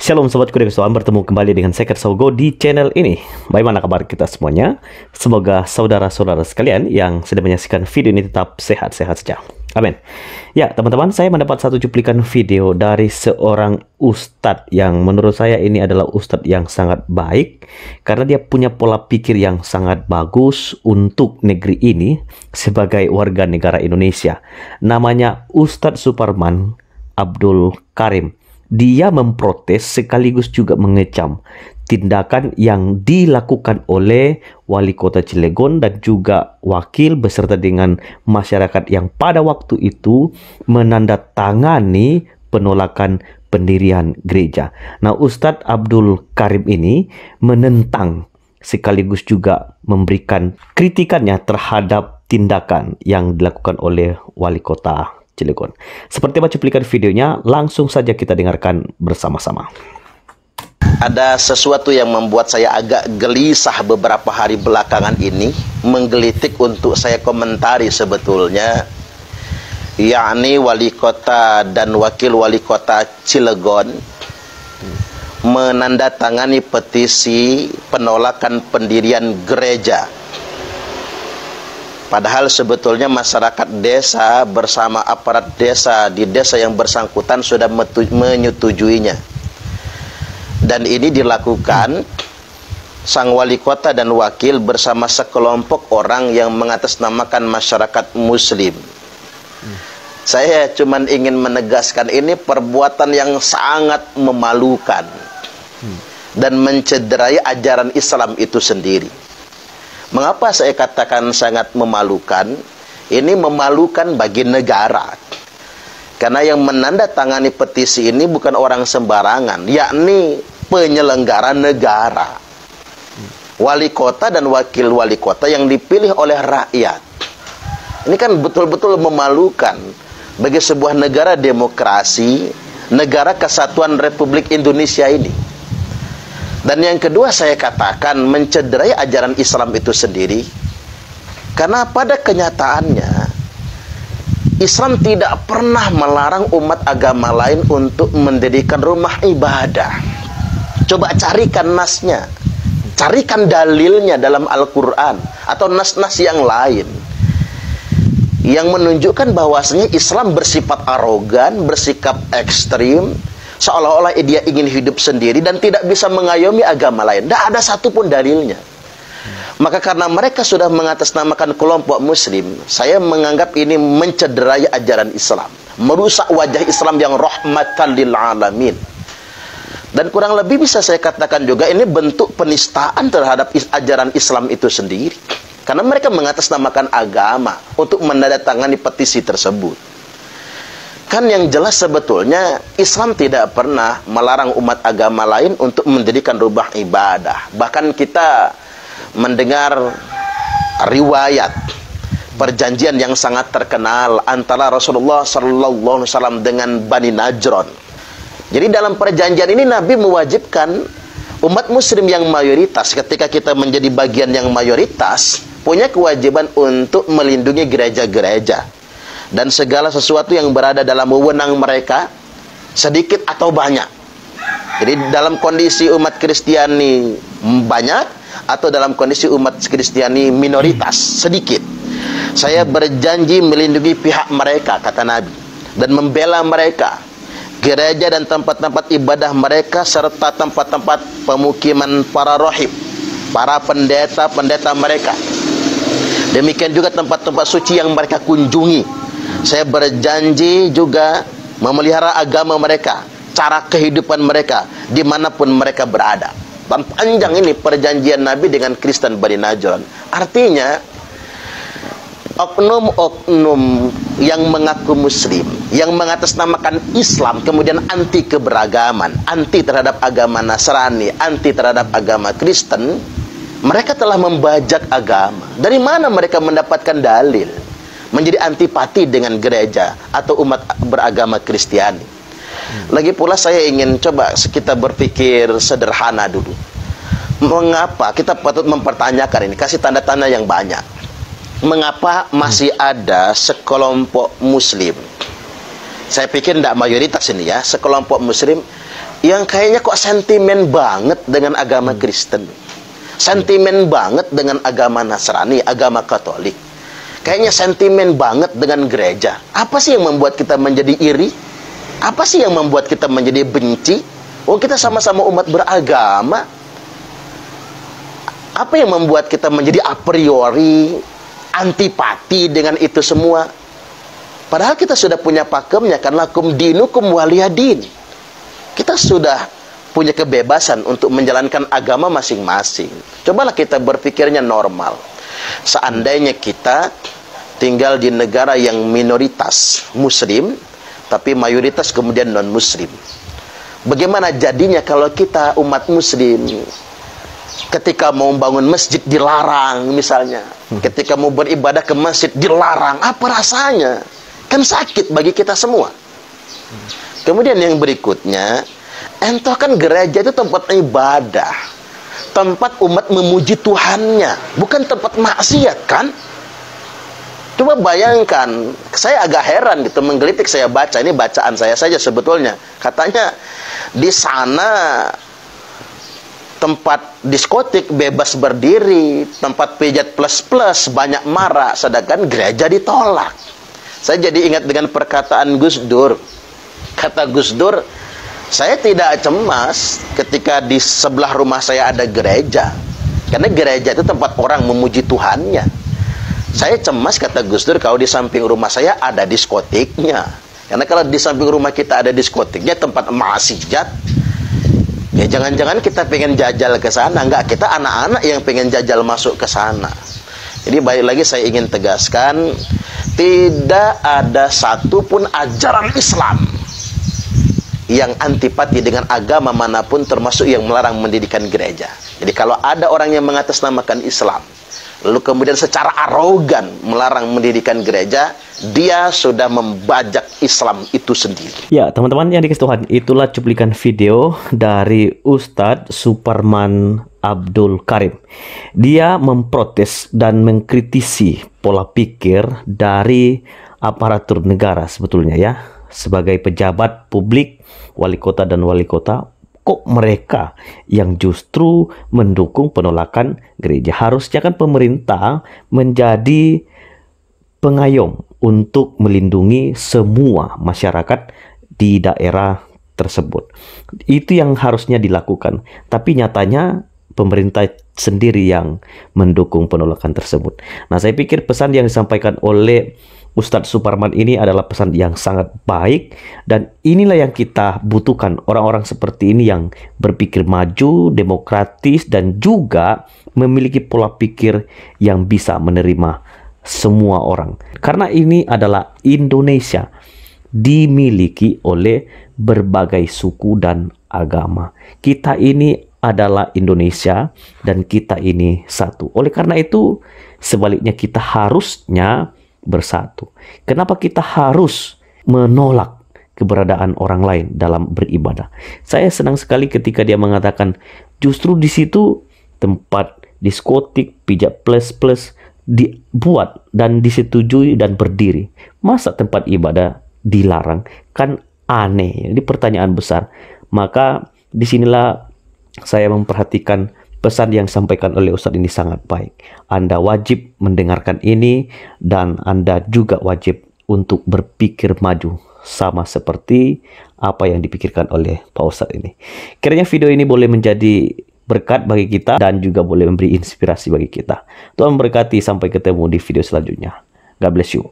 Shalom Sobat Kuda, bertemu kembali dengan saya Kersogo di channel ini. Bagaimana kabar kita semuanya? Semoga saudara-saudara sekalian yang sedang menyaksikan video ini tetap sehat-sehat saja. Amin. Ya teman-teman, saya mendapat satu cuplikan video dari seorang ustadz yang menurut saya ini adalah ustadz yang sangat baik, karena dia punya pola pikir yang sangat bagus untuk negeri ini sebagai warga negara Indonesia. Namanya Ustadz Suparman Abdul Karim. Dia memprotes sekaligus juga mengecam tindakan yang dilakukan oleh Wali Kota Cilegon dan juga wakil beserta dengan masyarakat yang pada waktu itu menandatangani penolakan pendirian gereja. Nah, Ustadz Abdul Karim ini menentang sekaligus juga memberikan kritikannya terhadap tindakan yang dilakukan oleh Wali Kota Cilegon. Seperti apa cuplikan videonya, langsung saja kita dengarkan bersama-sama. Ada sesuatu yang membuat saya agak gelisah beberapa hari belakangan ini, menggelitik untuk saya komentari sebetulnya, yakni wali kota dan wakil wali kota Cilegon menandatangani petisi penolakan pendirian gereja. Padahal sebetulnya masyarakat desa bersama aparat desa di desa yang bersangkutan sudah menyetujuinya. Dan ini dilakukan sang wali kota dan wakil bersama sekelompok orang yang mengatasnamakan masyarakat muslim. Saya cuma ingin menegaskan ini perbuatan yang sangat memalukan dan mencederai ajaran Islam itu sendiri. Mengapa saya katakan sangat memalukan? Ini memalukan bagi negara. Karena yang menandatangani petisi ini bukan orang sembarangan, yakni penyelenggara negara. Wali kota dan wakil wali kota yang dipilih oleh rakyat. Ini kan betul-betul memalukan bagi sebuah negara demokrasi, negara kesatuan Republik Indonesia ini. Dan yang kedua saya katakan mencederai ajaran Islam itu sendiri, karena pada kenyataannya Islam tidak pernah melarang umat agama lain untuk mendirikan rumah ibadah. Coba carikan nasnya, carikan dalilnya dalam Al-Quran atau nas-nas yang lain yang menunjukkan bahwasanya Islam bersifat arogan, bersikap ekstrim, seolah-olah dia ingin hidup sendiri dan tidak bisa mengayomi agama lain. Tidak ada satupun dalilnya. Maka karena mereka sudah mengatasnamakan kelompok muslim, saya menganggap ini mencederai ajaran Islam, merusak wajah Islam yang rahmatan lil alamin. Dan kurang lebih bisa saya katakan juga ini bentuk penistaan terhadap ajaran Islam itu sendiri. Karena mereka mengatasnamakan agama untuk menandatangani petisi tersebut. Kan yang jelas sebetulnya Islam tidak pernah melarang umat agama lain untuk mendirikan rumah ibadah. Bahkan kita mendengar riwayat perjanjian yang sangat terkenal antara Rasulullah SAW dengan Bani Najron. Jadi dalam perjanjian ini Nabi mewajibkan umat muslim yang mayoritas, ketika kita menjadi bagian yang mayoritas, punya kewajiban untuk melindungi gereja-gereja dan segala sesuatu yang berada dalam wewenang mereka, sedikit atau banyak. Jadi dalam kondisi umat Kristiani banyak, atau dalam kondisi umat Kristiani minoritas, sedikit, saya berjanji melindungi pihak mereka, kata Nabi, dan membela mereka, gereja dan tempat-tempat ibadah mereka, serta tempat-tempat pemukiman para rohib, para pendeta-pendeta mereka. Demikian juga tempat-tempat suci yang mereka kunjungi. Saya berjanji juga memelihara agama mereka, cara kehidupan mereka, dimanapun mereka berada. Dan panjang ini perjanjian Nabi dengan Kristen Bani Najron. Artinya, oknum-oknum yang mengaku muslim, yang mengatasnamakan Islam, kemudian anti keberagaman, anti terhadap agama Nasrani, anti terhadap agama Kristen, mereka telah membajak agama. Dari mana mereka mendapatkan dalil menjadi antipati dengan gereja atau umat beragama Kristiani? Lagi pula saya ingin coba kita berpikir sederhana dulu. Mengapa kita patut mempertanyakan ini, kasih tanda-tanda yang banyak. Mengapa masih ada sekelompok muslim, saya pikir tidak mayoritas ini ya, sekelompok muslim yang kayaknya kok sentimen banget dengan agama Kristen, sentimen banget dengan agama Nasrani, agama Katolik, kayaknya sentimen banget dengan gereja. Apa sih yang membuat kita menjadi iri? Apa sih yang membuat kita menjadi benci? Oh, kita sama-sama umat beragama. Apa yang membuat kita menjadi a priori antipati dengan itu semua? Padahal kita sudah punya pakemnya, kan lakum dinukum waliyadin. Kita sudah punya kebebasan untuk menjalankan agama masing-masing. Cobalah kita berpikirnya normal. Seandainya kita tinggal di negara yang minoritas muslim, tapi mayoritas kemudian non-muslim. Bagaimana jadinya kalau kita umat muslim, ketika mau bangun masjid dilarang misalnya, ketika mau beribadah ke masjid dilarang, apa rasanya? Kan sakit bagi kita semua. Kemudian yang berikutnya, entah kan gereja itu tempat ibadah, tempat umat memuji Tuhannya, bukan tempat maksiat kan? Coba bayangkan, saya agak heran gitu, menggelitik saya baca, ini bacaan saya saja sebetulnya. Katanya di sana tempat diskotik bebas berdiri, tempat pijat plus-plus banyak marah, sedangkan gereja ditolak. Saya jadi ingat dengan perkataan Gus Dur. Kata Gus Dur, saya tidak cemas ketika di sebelah rumah saya ada gereja, karena gereja itu tempat orang memuji Tuhannya. Saya cemas, kata Gus Dur, kalau di samping rumah saya ada diskotiknya. Karena kalau di samping rumah kita ada diskotiknya, tempat maksiat, ya jangan-jangan kita pengen jajal ke sana. Enggak, kita anak-anak yang pengen jajal masuk ke sana. Jadi balik lagi saya ingin tegaskan, tidak ada satupun ajaran Islam yang antipati dengan agama manapun, termasuk yang melarang mendirikan gereja. Jadi kalau ada orang yang mengatasnamakan Islam, lalu kemudian secara arogan melarang mendirikan gereja, dia sudah membajak Islam itu sendiri. Ya, teman-teman yang dikasih Tuhan, itulah cuplikan video dari Ustadz Suparman Abdul Karim. Dia memprotes dan mengkritisi pola pikir dari aparatur negara sebetulnya ya. Sebagai pejabat publik, wali kota dan wali kota, kok mereka yang justru mendukung penolakan gereja? Harusnya kan pemerintah menjadi pengayom untuk melindungi semua masyarakat di daerah tersebut. Itu yang harusnya dilakukan. Tapi nyatanya pemerintah sendiri yang mendukung penolakan tersebut. Nah, saya pikir pesan yang disampaikan oleh Ustadz Suparman ini adalah pesan yang sangat baik, dan inilah yang kita butuhkan, orang-orang seperti ini yang berpikir maju, demokratis, dan juga memiliki pola pikir yang bisa menerima semua orang. Karena ini adalah Indonesia, dimiliki oleh berbagai suku dan agama. Kita ini adalah Indonesia dan kita ini satu. Oleh karena itu, sebaliknya kita harusnya bersatu. Kenapa kita harus menolak keberadaan orang lain dalam beribadah? Saya senang sekali ketika dia mengatakan justru di situ tempat diskotik, pijat plus-plus dibuat dan disetujui dan berdiri. Masa tempat ibadah dilarang? Kan aneh. Ini pertanyaan besar. Maka disinilah saya memperhatikan pesan yang disampaikan oleh Ustadz ini sangat baik. Anda wajib mendengarkan ini, dan Anda juga wajib untuk berpikir maju sama seperti apa yang dipikirkan oleh Pak Ustadz ini. Kiranya video ini boleh menjadi berkat bagi kita dan juga boleh memberi inspirasi bagi kita. Tuhan memberkati, sampai ketemu di video selanjutnya. God bless you.